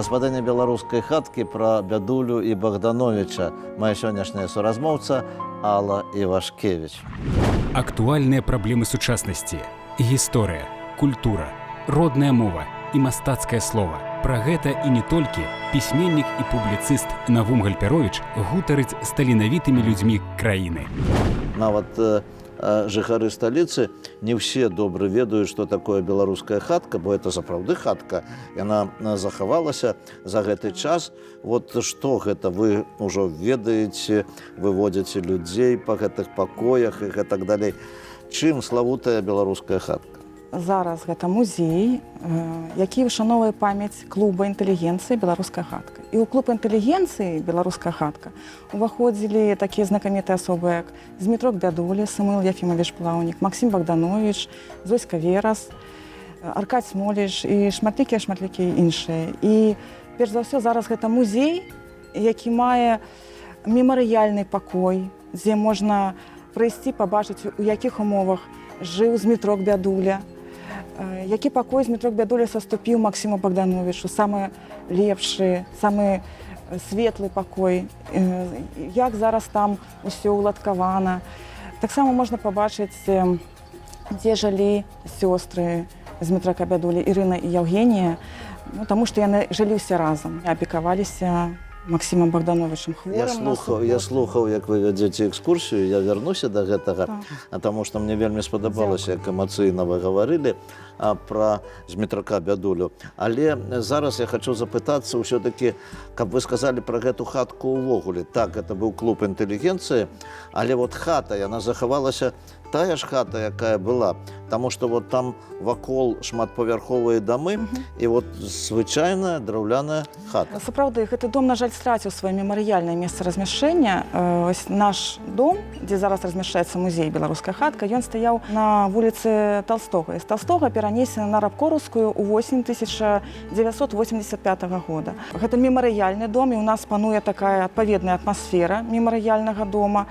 Гаспадыня беларускай хаткі пра Бядулю і Богдановича, моя сённяшняя суразмоўца Алла Івашкевіч. Актуальныя праблемы сучаснасці, гісторыя, культура, родная мова і мастацкае слова. Пра гэта і не толькі пісьменнік і публіцыст Навум Гальперовіч гутарыць з таленавітымі людзьмі краіны. Нават жыхары сталіцы не ўсе добра ведаюць, што такое беларуская хатка, бо это сапраўды хатка. Яна захавалася за гэты час. Вот што гэта вы ўжо ведаеце, выводзіце людзей па гэтых пакоях і гэтак далей. Чым славутая беларуская хатка? Зараз гэта музей, які вышановуе памяць клуба інтэлігенцыі «Беларуская хатка». І ў клуб інтэлігенцыі «Беларуская хатка» уваходзілі такія знакамітыя асобы, як Змітрок Бядуля, Самуил Ефімович Плаўнік, Максим Богданович, Зоська Верас, Аркадь Смоліч і шматлікія іншыя. І перш за ўсё зараз гэта музей, які мае мемарыяльны пакой, дзе можна прыйсці, пабачыць, у якіх умовах жыў Змітрок Бядуля, які пакой Змітрок Бядуля саступіў Максиму Богдановичу, самы лепшы, самы светлы пакой, як зараз там усё уладкавана. Таксама можна пабачыць, дзе жылі сёстры Змітрака Бядулі, Ірына і Евгенія, таму што яны жылі ўсе разам, апекаваліся Максимом Богдановичем хворым. Я слухаў, як вы вядзеце экскурсію, я вярнуся да гэтага, таму што мне вельмі спадабалася, як эмацыйна вы гаварылі пра Змітрака Бядулю. Але зараз я хачу запытацца ўсё-такі, каб вы сказалі пра гэту хатку ўвогуле. Так, гэта быў клуб інтэлігенцыі, але вот хата, яна захавалася тая ж хата, якая была. Таму што вот там вакол шматпавярховыя дамы і вот звычайная драўляная хата. Сапраўды, гэты дом, на жаль, страціў сваё мемарыяльнае месца размяшчэння. Наш дом, дзе зараз размяшчаецца музей «Беларуская хатка», ён стаяў на вуліцы Толстога. З Толстога перанесены на Рабкораўскую ў восень 1985 года. Гэта мемарыяльны дом, і ў нас пануе такая адпаведная атмасфера мемарыяльнага дома,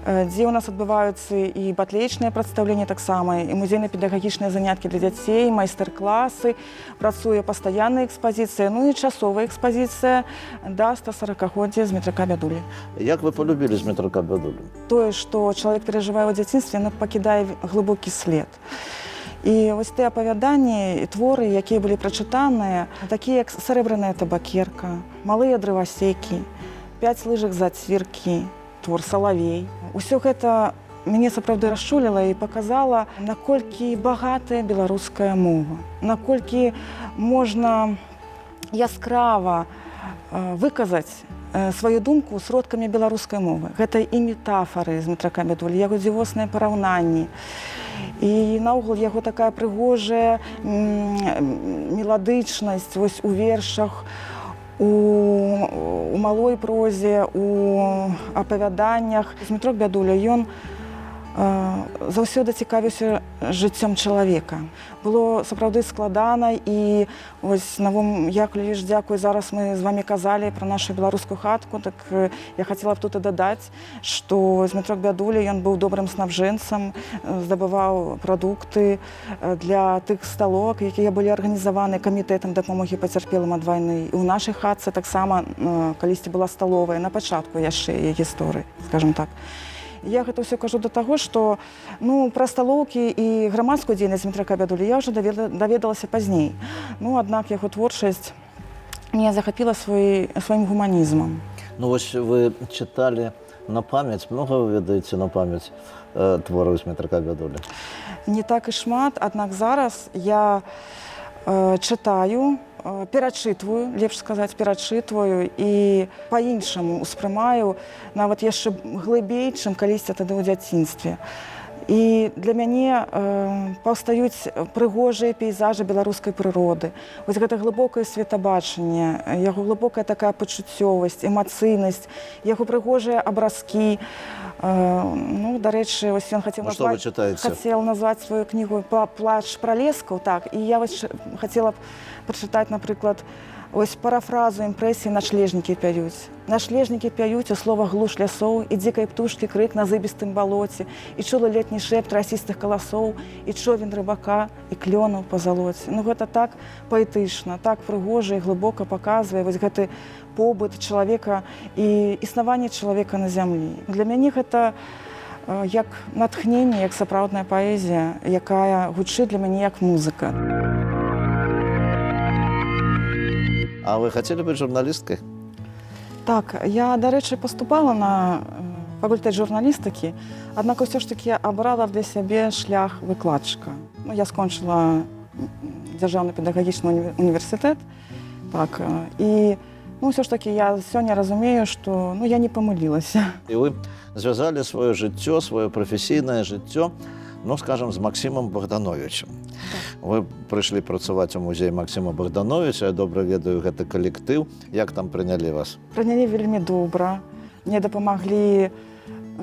дзе ў нас адбываюцца і батлеечныя прадстаўленні таксама, і музейна-педагагічныя заняткі для дзяцей, майстар-класы, працуе пастаянная экспазіцыя, ну і часовая экспазіцыя да 140-годдзя Змітрака Бядулі. Як вы полюбілі Змітрака Бядулю? Тое, што чалавек перажывае ў дзяцінстве, яно пакідае глыбокі след. І вось тыя апавяданні і творы, якія былі прачытаныя, такія як «Сарэбраная табакерка», «Малыя дрывасекі», «5 лыжак зацвіркі», твор «Салавей». Усё гэта мяне сапраўды расчуліла і паказала, наколькі багатая беларуская мова, наколькі можна яскрава выказаць сваю думку сродкамі беларускай мовы. Гэта і метафары Змітрака Бядулі, яго дзівосныя параўнанні. І наогул яго такая прыгожая меладычнасць вось у вершах, у малой прозе, у апавяданнях. Змітрок Бядуля, ён заўсёды цікавіўся жыццём чалавека. Было сапраўды складана, і вось Навум Яковлевіч, дзякуй, зараз мы з вамі казалі пра нашу беларускую хатку, так я хацела б тут і дадаць, што Змітрок Бядуля, ён быў добрым снабжэнцам, здабываў прадукты для тых сталовак, якія былі арганізаваны камітэтам дапамогі пацярпелым ад вайны. І ў нашай хатцы таксама калісьці была сталовая, на пачатку яшчэ яе гісторыі, скажам так. Я гэта ўсё кажу да таго, што пра сталоўкі і грамадскую дзейнасць Змітрака Бядулі я ўжо даведалася пазней. Аднак яго творчасць мяне захапіла сваім гуманізмам. Вось вы чыталі на памяць, многа вы ведаеце на памяць твораў Змітрака Бядулі? Не так і шмат, аднак зараз я чытаю, перачытваю, лепш сказаць, перачытваю і па-іншаму ўспрымаю, нават яшчэ глыбей, чым калісьці тады ў дзяцінстве. І для мяне паўстаюць прыгожыя пейзажы беларускай прыроды. Вось гэта глыбокае светабачанне, яго глыбокая такая пачуццёвасць, эмацыйнасць, яго прыгожыя абразкі. Дарэчы, вось ён хацеў назваць сваю кнігу «Плач пралескаў», так, і я вось хацела б прачытаць, напрыклад, Ось парафразу імпрэсіі начлежнікі пяюць. Начлежнікі пяюць у словах глуш лясоў, і дзікай птушкі крык на зыбістым балоце, і чула летні шэпт расістых каласоў, і човен рыбака, і клёнаў па залоце. Ну гэта так паэтычна, так прыгожа і глыбока паказвае вось гэты побыт чалавека і існаванне чалавека на зямлі. Для мяне гэта як натхненне, як сапраўдная паэзія, якая гучыць для мяне як музыка. А вы хотели быть журналисткой? Так, я, до речі, поступала на факультэт журналістыкі, аднак усё ж таки абрала для сябе шлях выкладчыка. Ну, я скончыла дзяржаўны педагагічны універсітэт, так, і ну, ўсё ж таки я сёння разумею, што ну, я не памылілася. И вы связали свое жыццё, свое професійнае жыццё, ну, скажем, з Максимом Богдановичем. Вы прыйшлі працаваць у музей Максима Богдановича, я добра ведаю гэты калектыў. Як там прынялі вас? Прынялі вельмі добра, мне дапамаглі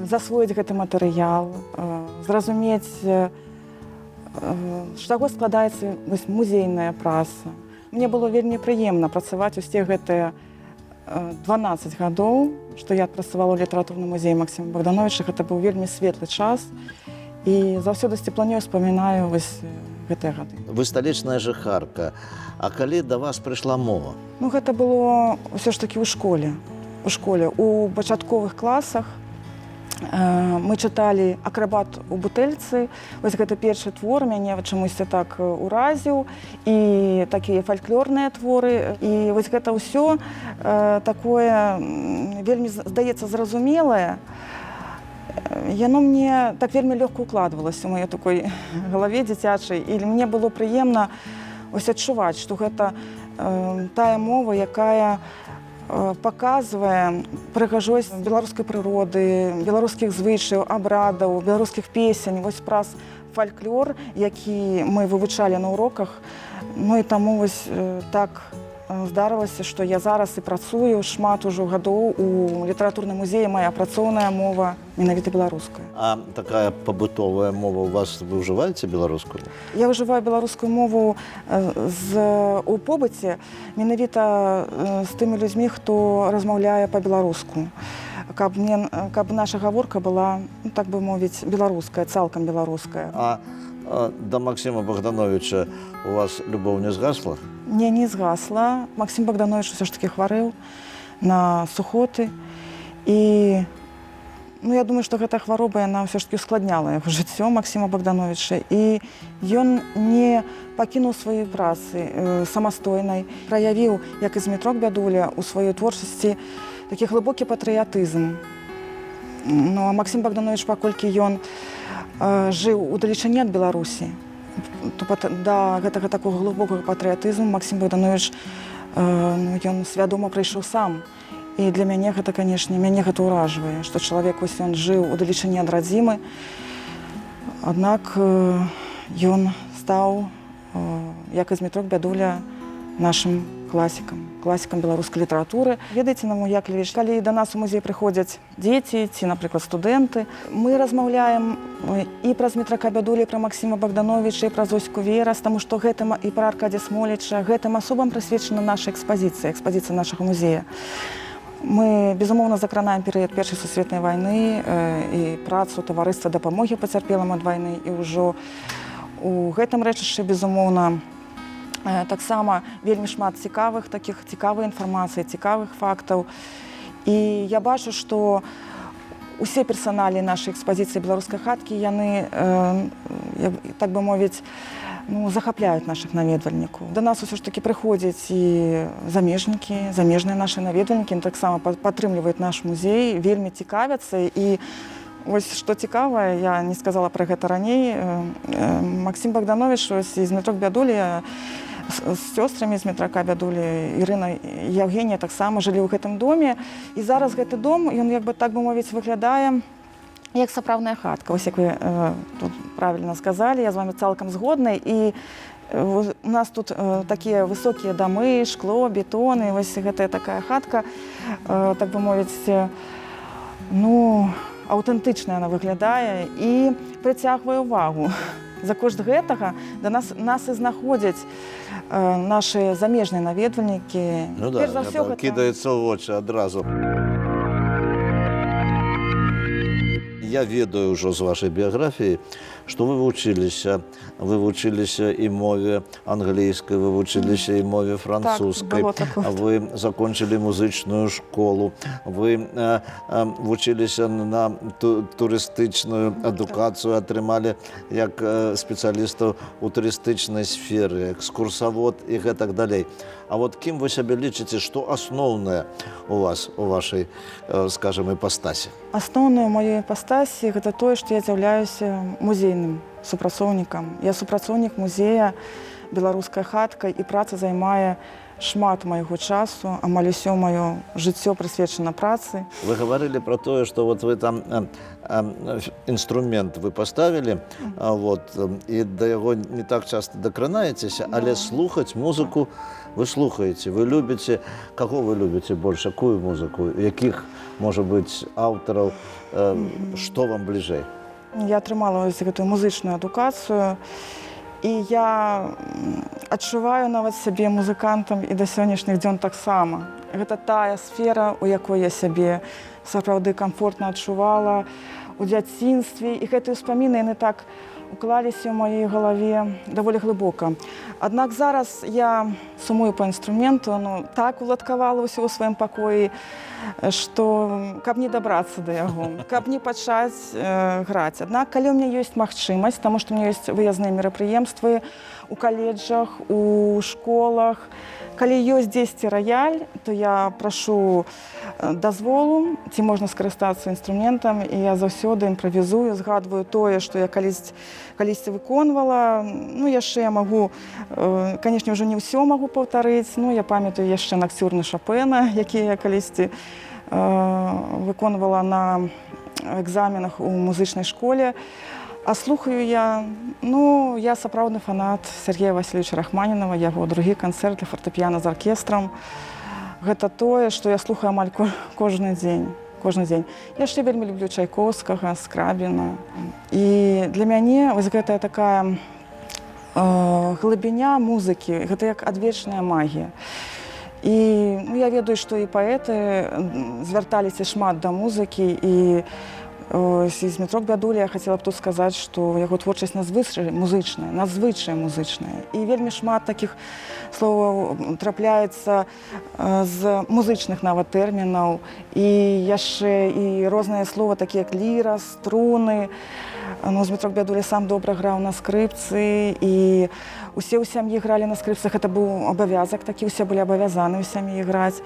засвоіць гэты матэрыял, зразумець, з чаго складаецца музейная праца. Мне было вельмі прыемна працаваць усе гэтыя 12 гадоў, што я працавала ў літаратурным музеі Максима Богдановича. Гэта быў вельмі светлы час. І заўсёды з цеплынёй успамінаю вось гэтыя гады. Вы сталічная жыхарка. А калі да вас прыйшла мова? Ну, гэта было ўсё ж такі ў школе. У школе. У пачатковых класах мы чыталі «Акрабат у бутэльцы». Вось гэта першы твор мяне чамусьці так уразіў. І такія фальклорныя творы. І вось гэта ўсё такое вельмі, здаецца, зразумелае. Яно мне так вельмі лёгка укладвалася ў маёй такой галаве дзіцячай, і мне было прыемна ось адчуваць, што гэта тая мова, якая паказвае прыгажосць беларускай прыроды, беларускіх звычаяў, абрадаў, беларускіх песень, вось праз фальклор, які мы вывучалі на уроках. Ну і таму вось так здарылася, што я зараз і працую шмат ужо гадоў у літаратурным музеі, моя працоўная мова менавіта беларуская. А такая пабытовая мова у вас, вы ўжываеце беларускую? Я ўжываю беларускую мову у побыце менавіта з тымі людзьмі, хто размаўляе па-беларуску. Каб наша гаворка была, ну, так бы мовіць, беларуская, цалкам беларуская. А да Максима Богдановича у вас любоў не згасла? Не згасла. Максим Богданович ўсё ж таки хварэў на сухоты. І ну, я думаю, што гэта хвароба, яна ўсё ж таки ускладняла яго жыццё Максима Богдановича. І ён не пакінуў сваёй працы самастойнай, праявіў, як і Змітрок Бядуля, у сваёй творчасці такі глыбокі патрыятызм. Ну, а Максим Богданович, паколькі ён жыў удалечыні ад Беларусі, да гэтага такога глыбокага патрыятызму Максим Богданович ён свядома прыйшоў сам. І для мяне гэта, канешне, мяне гэта ўражвае, што чалавек вось ён жыў удалечыні ад радзімы, аднак ён стаў, як і Змітрок Бядуля, нашым класікам беларускай літаратуры. Ведаеце, Науму Яковлевич, калі да нас у музей прыходзяць дзеці ці, напрыклад, студэнты, мы размаўляем і пра Змітрака Бядулю, і пра Максима Богдановича, і пра Зоську Верас, таму што гэтым і пра Аркадзія Смоліча, гэтым асобам прысвечана наша экспазіцыя нашага музея. Мы, безумоўна, закранаем перыяд Першай сусветнай вайны і працу таварыства дапамогі пацярпелым ад вайны, і ўжо у гэтым рэчышчы, безумоўна, таксама вельмі шмат цікавай інфармацыі, цікавых фактаў. І я бачу, што усе персаналі нашай экспазіцыі беларускай хаткі, яны, так бы мовіць, захапляюць нашых наведвальнікаў. Да нас усё ж такі прыходзяць і замежныя нашы наведвальнікі, таксама падтрымліваюць наш музей, вельмі цікавяцца. І вось што цікава, я не сказала пра гэта раней, Максим Богданович і Змітрок Бядуля з сёстрамі Змітрака Бядулі, Ірына і Евгенія таксама жылі ў гэтым доме. І зараз гэты дом, ён, як бы, так бы мовіць, выглядае як сапраўдная хатка. Вось як вы тут правільна сказалі, я з вами цалкам згодна. І у нас тут такія высокія дамы, шкло, бетон, і вось гэтая такая хатка, так бы мовіць, аўтэнтычна яна выглядае і прыцягвае ўвагу. За кошт гэтага да нас і знаходзяць нашы замежныя наведвальнікі. Ну да, кідаецца ў вочы адразу. Я ведаю ўжо з вашай біяграфіі, што вы вучыліся і мове англійскай, вы вучыліся і мове французскай, вы закончылі музычную школу, вы вучыліся на турыстычную адукацыю, атрымалі як спецыялістаў у турыстычнай сферы, экскурсавод і гэтак далей. А вот кім вы сябе лічыце, што асноўнае у вас, у вашай, скажем, іпастасі? Асноўнае ў маёй іпастасі гэта тое, што я з'яўляюся музейным супрацоўнікам. Я супрацоўнік музея «Беларуская хатка» і праца займае шмат майго часу, амаль усё маё жыццё прысвечана працы. Вы гаварылі пра тое, што вот вы там інструмент вы паставілі, і да яго не так часта дакранаецеся, але слухаць музыку вы слухаеце, вы любіце, каго вы любіце больш, якую музыку, якіх, можа быць, аўтараў, што вам бліжэй? Я атрымала гэтую музычную адукацыю, і я адчуваю нават сябе музыкантам і да сённяшніх дзён таксама. Гэта тая сфера, у якой я сябе сапраўды камфортна адчувала у дзяцінстве, і гэтыя ўспаміны, яны так уклаліся ў маёй галаве даволі глыбока. Аднак зараз я сумую па інструменту, так уладкавала ўсё ў сваім пакоі, што каб не дабрацца да яго, каб не пачаць граць. Аднак, калі ў мяне ёсць магчымасць, таму што ў мяне ёсць выязныя мерапрыемствы у каледжах, у школах, калі ёсць дзесьці раяль, то я прашу дазволу, ці можна скарыстацца інструментам, і я заўсёды імправізую, згадваю тое, што я калісьці выконвала. Яшчэ я магу, канешне, ўжо не ўсё магу паўтарыць, я памятаю яшчэ накцюрны Шопена, які я калісьці выконвала на экзаменах у музычнай школе. А слухаю я сапраўдны фанат Сергея Васильевича Рахманінова, яго другі канцэрт для фартэпіяна з аркестрам. Гэта тое, што я слухаю амаль кожны дзень. Яшчэ вельмі люблю Чайковскага, Скрабіна. І для мяне вось гэтая такая глыбіня музыкі, гэта як адвечная магія. І я ведаю, што і паэты звярталіся шмат да музыкі, і Змітрок Бядуля, я хацела б тут сказаць, што яго творчасць надзвычай музычная. І вельмі шмат такіх словаў трапляецца з музычных нават тэрмінаў. І яшчэ і розныя словы, такія як ліра, струны. Змітрок Бядуля сам добра граў на скрыпцы, і усе ў сям'і гралі на скрыпцах. Гэта быў абавязак, такі ўсе былі абавязаны ў сям'і граць.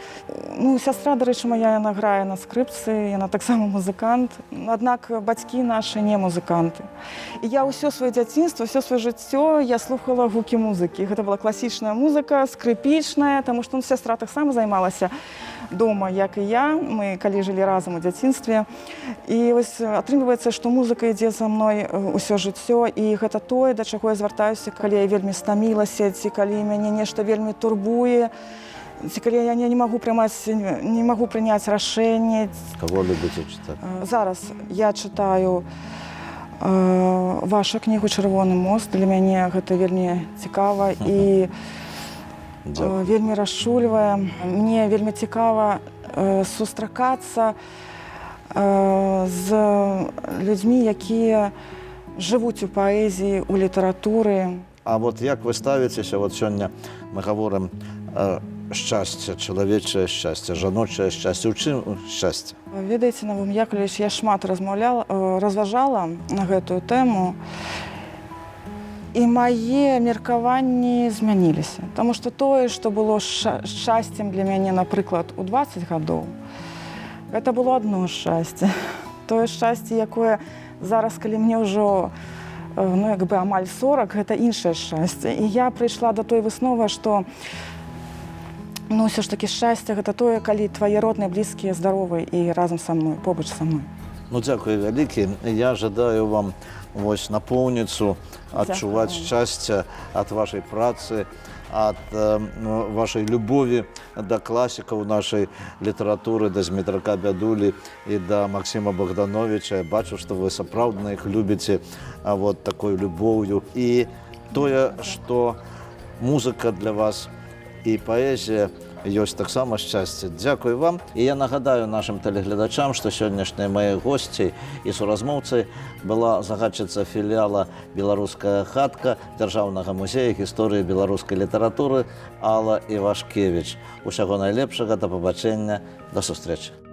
Сястра, дарэчы, моя, яна грае на скрыпцы, яна таксама музыкант. Аднак бацькі нашы не музыканты. І я ўсё сваё дзяцінства, ўсё сваё жыццё я слухала гукі музыкі. Гэта была класічная музыка, скрыпічная, таму што сястра таксама займалася дома, як і я. Мы калі жылі разам у дзяцінстве. І вось атрымліваецца, што музыка ідзе за мной усё жыццё, і гэта тое, да чаго я звяртаюся, калі я вельмі стамілася, ці калі мяне нешта вельмі турбуе, ці калі я не магу прыняць рашэнне. Каго любіце чытаць? Зараз я чытаю вашу кнігу «Чырвоны мост». Для мяне гэта вельмі цікава і вельмі расчульвае. Мне вельмі цікава сустракацца з людзьмі, якія жывуць у паэзіі, у літаратуры. А вот як вы ставіцеся, вот сёння мы гаворым шчасце, чалавечае шчасце, жаночае шчасце, у чым шчасце? Ведаеце, Навум Яковлевич, я шмат разважала на гэтую тэму, і мае меркаванні змяніліся. Таму што тое, што было шчасцем для мяне, напрыклад, у 20 гадоў, гэта было адно шчасце. Тое шчасце, якое зараз, калі мне ўжо амаль 40, гэта іншае шчасце. І я прыйшла да той высновы, што ўсё ж такі шчасце гэта тое, калі твае родныя, блізкія, здаровыя і разам са мной, побач са мной. Дзякуй вялікі. Я жадаю вам напоўніцу адчуваць шчасце ад вашай працы, ад вашай любові да класікаў нашай літаратуры, да Змітрака Бядулі і да Максіма Богдановича. Я бачу, што вы сапраўдна іх любіце вот такой любоўю. І тое, што музыка для вас і паэзія ёсць таксама шчасце. Дзякую вам. І я нагадаю нашым тэлегледачам, што сённяшнія мае госці і суразмоўцы была загадчыца філіяла «Беларуская хатка» Дзяржаўнага музея гісторыі беларускай літаратуры Алла Івашкевіч. Усяго найлепшага, да пабачэння, да сустрэчы.